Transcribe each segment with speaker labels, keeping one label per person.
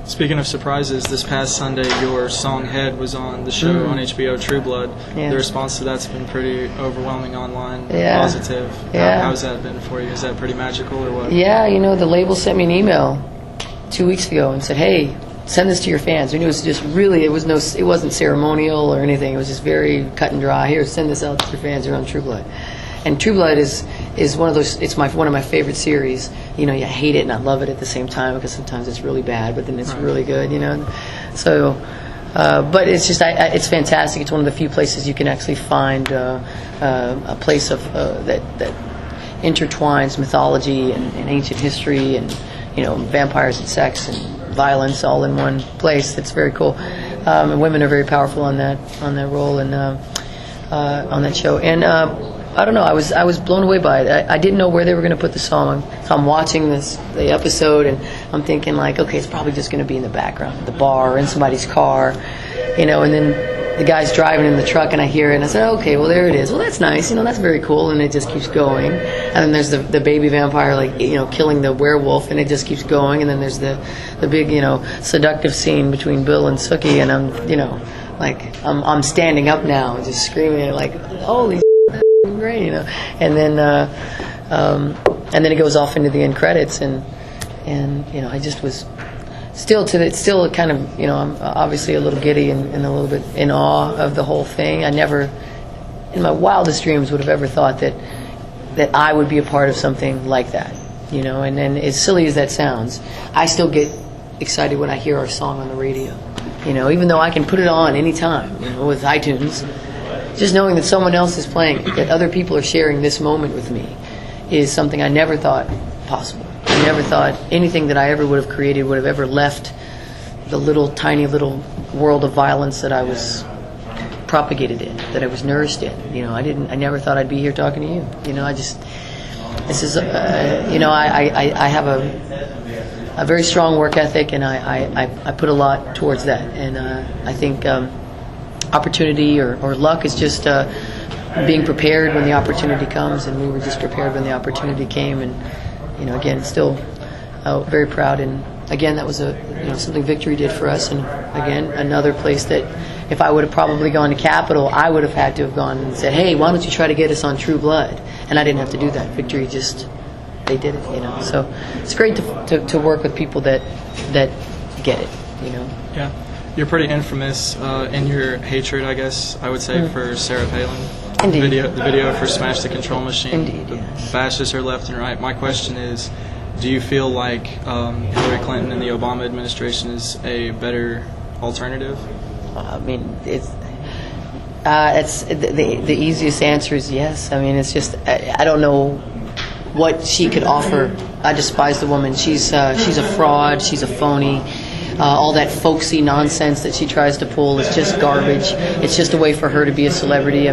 Speaker 1: Speaking of surprises, this past Sunday, your song "Head" was on the show on HBO, True Blood.
Speaker 2: Yeah.
Speaker 1: The response to that's been pretty overwhelming online,
Speaker 2: Yeah.
Speaker 1: positive.
Speaker 2: Yeah.
Speaker 1: How's that been for you? Is that pretty magical or what?
Speaker 2: Yeah, the label sent me an email 2 weeks ago and said, "Hey, send this to your fans." I mean, it was just really, it wasn't ceremonial or anything. It was just very cut and dry. Here, send this out to your fans. You're on True Blood. And True Blood is one of those. It's one of my favorite series. You hate it and I love it at the same time because sometimes it's really bad, but then it's really good. So, but it's just it's fantastic. It's one of the few places you can actually find a place of that intertwines mythology and ancient history and vampires and sex and violence all in one place. It's very cool. And women are very powerful on that role and on that show. And I don't know. I was blown away by it. I didn't know where they were going to put the song. So I'm watching the episode, and I'm thinking like, okay, it's probably just going to be in the background, at the bar, or in somebody's car, And then the guy's driving in the truck, and I hear it, and I said, okay, well there it is. Well, that's nice. That's very cool. And it just keeps going. And then there's the baby vampire, killing the werewolf, and it just keeps going. And then there's the big, seductive scene between Bill and Sookie, and I'm standing up now, just screaming like, holy. Great, and then it goes off into the end credits, and I just was still kind of I'm obviously a little giddy and a little bit in awe of the whole thing. I never, in my wildest dreams, would have ever thought that I would be a part of something like that, And then as silly as that sounds, I still get excited when I hear our song on the radio, even though I can put it on anytime, with iTunes. Just knowing that someone else is playing it, that other people are sharing this moment with me, is something I never thought possible. I never thought anything that I ever would have created would have ever left the tiny little world of violence that I was propagated in, that I was nourished in. I never thought I'd be here talking to you. I have a very strong work ethic, and I put a lot towards that, and I think. Opportunity or luck is just being prepared when the opportunity comes, and we were just prepared when the opportunity came, and again, still very proud. And again, that was something Victory did for us, and again, another place that if I would have probably gone to Capitol, I would have had to have gone and said, hey, why don't you try to get us on True Blood? And I didn't have to do that. Victory they did it, so it's great to work with people that get it,
Speaker 1: Yeah. You're pretty infamous in your hatred, I guess I would say, for Sarah Palin.
Speaker 2: Indeed.
Speaker 1: The video for Smash the Control Machine.
Speaker 2: Indeed, yes.
Speaker 1: Bashes her left and right. My question is, do you feel like Hillary Clinton and the Obama administration is a better alternative?
Speaker 2: It's the easiest answer is yes. It's just I don't know what she could offer. I despise the woman. She's a fraud. She's a phony. All that folksy nonsense that she tries to pull is just garbage. It's just a way for her to be a celebrity.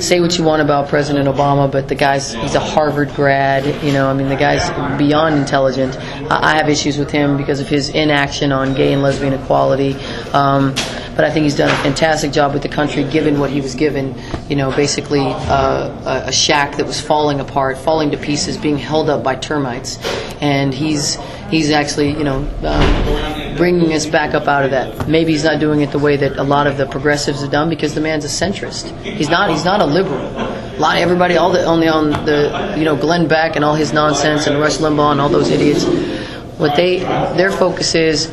Speaker 2: Say what you want about President Obama, but he's a Harvard grad. The guy's beyond intelligent. I have issues with him because of his inaction on gay and lesbian equality. But I think he's done a fantastic job with the country, given what he was given. Basically a shack that was falling apart, falling to pieces, being held up by termites, and he's actually bringing us back up out of that. Maybe he's not doing it the way that a lot of the progressives have done, because the man's a centrist. He's not a liberal. A lot of everybody, on the Glenn Beck and all his nonsense, and Rush Limbaugh and all those idiots. What their focus is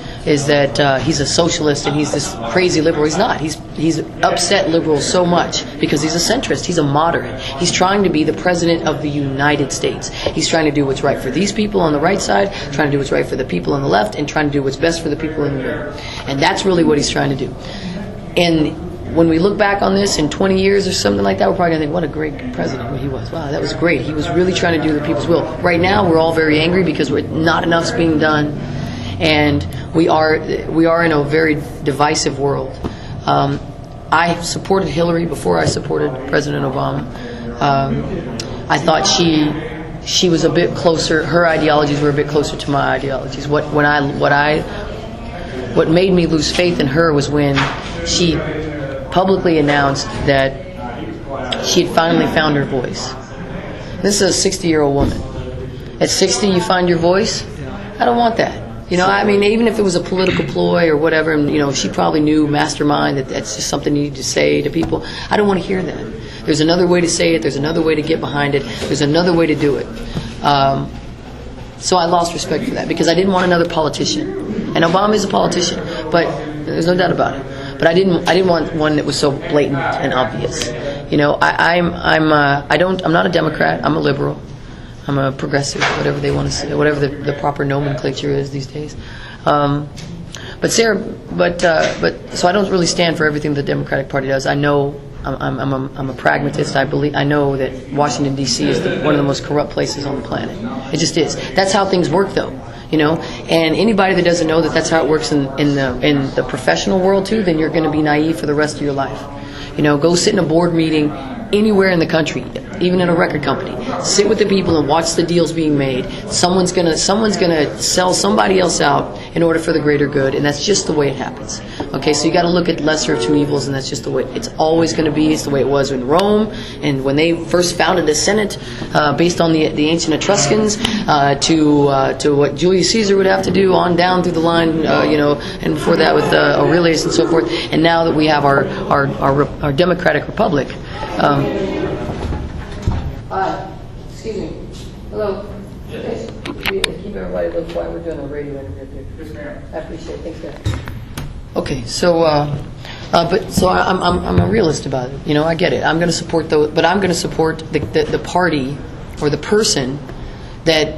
Speaker 2: that he's a socialist and he's this crazy liberal. He's not. He's upset liberals so much because he's a centrist. He's a moderate. He's trying to be the president of the United States. He's trying to do what's right for these people on the right side, trying to do what's right for the people on the left, and trying to do what's best for the people in the middle. And that's really what he's trying to do. And when we look back on this in 20 years or something like that, we're probably going to think, what a great president he was. Wow, that was great. He was really trying to do the people's will. Right now, we're all very angry because not enough's being done. And we are in a very divisive world. I supported Hillary before I supported President Obama. I thought she was a bit closer. Her ideologies were a bit closer to my ideologies. What made me lose faith in her was when she publicly announced that she had finally found her voice. This is a 60-year-old woman. At 60, you find your voice? I don't want that. You know, I mean, even if it was a political ploy or whatever, and, you know, she probably knew mastermind that that's just something you need to say to people. I don't want to hear that. There's another way to say it. There's another way to get behind it. There's another way to do it. So I lost respect for that because I didn't want another politician. And Obama is a politician, but there's no doubt about it. But I didn't want one that was so blatant and obvious. You know, I'm not a Democrat. I'm a liberal. I'm a progressive, whatever they want to say, whatever the proper nomenclature is these days. But so I don't really stand for everything the Democratic Party does. I know I'm a pragmatist. I know that Washington D.C. is one of the most corrupt places on the planet. It just is. That's how things work, though. You know, and anybody that doesn't know that that's how it works in the professional world too, then you're going to be naive for the rest of your life. You know, go sit in a board meeting anywhere in the country, even in a record company. Sit with the people and watch the deals being made. Someone's gonna sell somebody else out in order for the greater good, and that's just the way it happens. Okay, so you got to look at lesser of two evils, and that's just the way it's always going to be. It's the way it was in Rome, and when they first founded the Senate, based on the ancient Etruscans, to what Julius Caesar would have to do on down through the line, you know, and before that with Aurelius and so forth, and now that we have our democratic republic. Hi. Excuse me. Hello. Yes. Keep everybody a little quiet. We're doing a radio interview. Yes, ma'am. I appreciate it. Thanks, guys. Okay, so I'm a realist about it. You know, I get it. I'm going to support but I'm going to support the party or the person that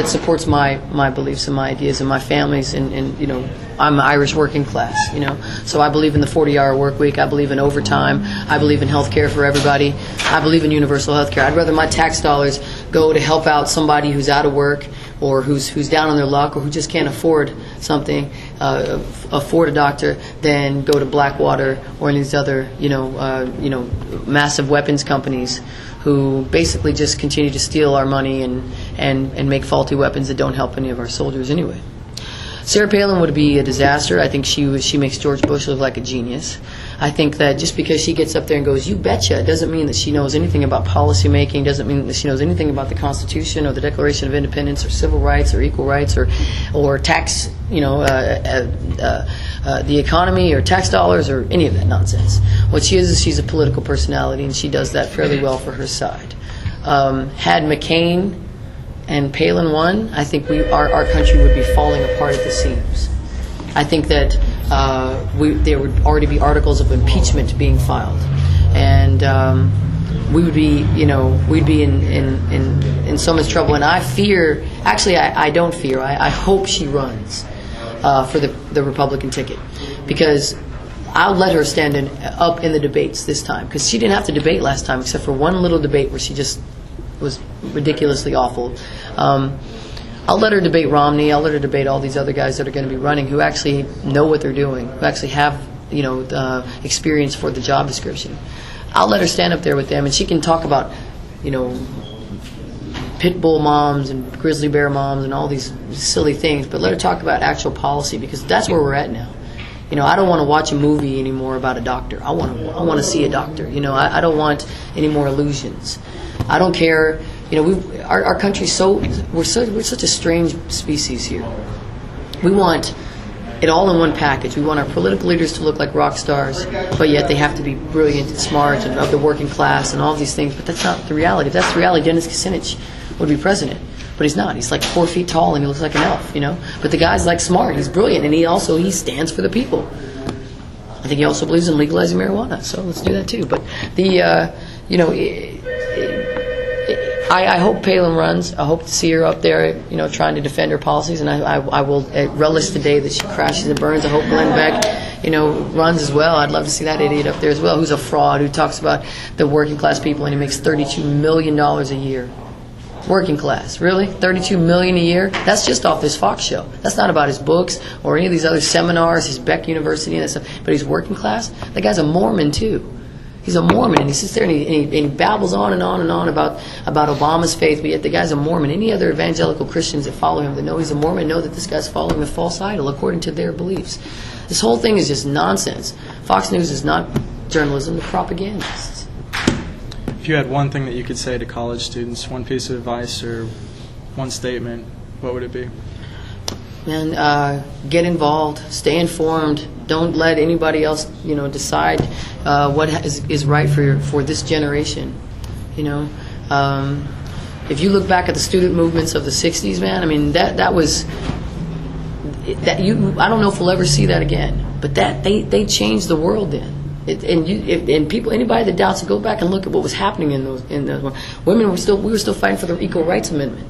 Speaker 2: supports my beliefs and my ideas and my family's and you know, I'm Irish working class, you know, so I believe in the 40-hour work week. I believe in overtime. I believe in health care for everybody. I believe in universal health care. I'd rather my tax dollars go to help out somebody who's out of work or who's down on their luck or who just can't afford something, afford a doctor, than go to Blackwater or any of these other, you know, massive weapons companies who basically just continue to steal our money and make faulty weapons that don't help any of our soldiers anyway. Sarah Palin would be a disaster. I think she makes George Bush look like a genius. I think that just because she gets up there and goes, "You betcha," doesn't mean that she knows anything about policy making, doesn't mean that she knows anything about the Constitution or the Declaration of Independence or civil rights or equal rights or tax, you know, the economy or tax dollars or any of that nonsense. What she is she's a political personality, and she does that fairly well for her side. Had McCain and Palin won, I think our country would be falling apart at the seams. I think that there would already be articles of impeachment being filed, and we would be, you know, we'd be in so much trouble. And I fear, actually, I don't fear. I hope she runs for the Republican ticket, because I'll let her stand up in the debates this time, because she didn't have to debate last time except for one little debate where she just was ridiculously awful. I'll let her debate Romney. I'll let her debate all these other guys that are going to be running who actually know what they're doing, who actually have, you know, the experience for the job description. I'll let her stand up there with them, and she can talk about, you know, pit bull moms and grizzly bear moms and all these silly things, but let her talk about actual policy, because that's where we're at now. You know, I don't want to watch a movie anymore about a doctor. I want to see a doctor. You know, I don't want any more illusions. I don't care. You know, our country's we're such a strange species here. We want it all in one package. We want our political leaders to look like rock stars, but yet they have to be brilliant and smart and of the working class and all these things. But that's not the reality. If that's the reality, Dennis Kucinich would be president. But he's not. He's like 4 feet tall and he looks like an elf, you know. But the guy's like smart. He's brilliant, and he stands for the people. I think he also believes in legalizing marijuana. So let's do that too. But you know, I hope Palin runs. I hope to see her up there, you know, trying to defend her policies, and I will relish the day that she crashes and burns. I hope Glenn Beck, you know, runs as well. I'd love to see that idiot up there as well, who's a fraud, who talks about the working class people, and he makes $32 million a year. Working class, really? $32 million a year? That's just off this Fox show. That's not about his books or any of these other seminars, his Beck University and that stuff. But he's working class. That guy's a Mormon too. He's a Mormon, and he sits there and he babbles on and on and on about Obama's faith, but yet the guy's a Mormon. Any other evangelical Christians that follow him that know he's a Mormon know that this guy's following a false idol according to their beliefs. This whole thing is just nonsense. Fox News is not journalism, they're propagandists.
Speaker 1: If you had one thing that you could say to college students, one piece of advice or one statement, what would it be?
Speaker 2: And get involved, stay informed. Don't let anybody else, decide what is right for this generation. If you look back at the student movements of the '60s, man, I mean that was that I don't know if we'll ever see that again. But they changed the world then. Anybody that doubts it, go back and look at what was happening in those. We were still fighting for the Equal Rights Amendment.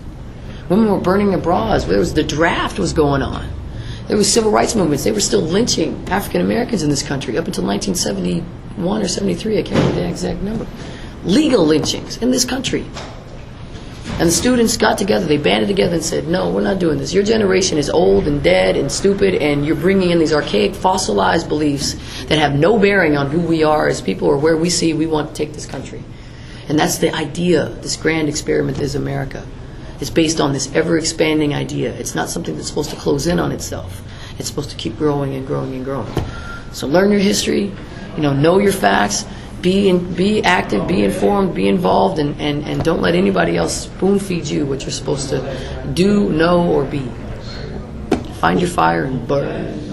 Speaker 2: Women were burning their bras. The draft was going on. There was civil rights movements. They were still lynching African Americans in this country up until 1971 or 73. I can't remember the exact number. Legal lynchings in this country. And the students got together. They banded together and said, "No, we're not doing this. Your generation is old and dead and stupid, and you're bringing in these archaic, fossilized beliefs that have no bearing on who we are as people or where we see we want to take this country." And that's the idea. This grand experiment is America. It's based on this ever-expanding idea. It's not something that's supposed to close in on itself. It's supposed to keep growing and growing and growing. So learn your history, know your facts, be active, be informed, be involved, and don't let anybody else spoon-feed you what you're supposed to do, know, or be. Find your fire and burn.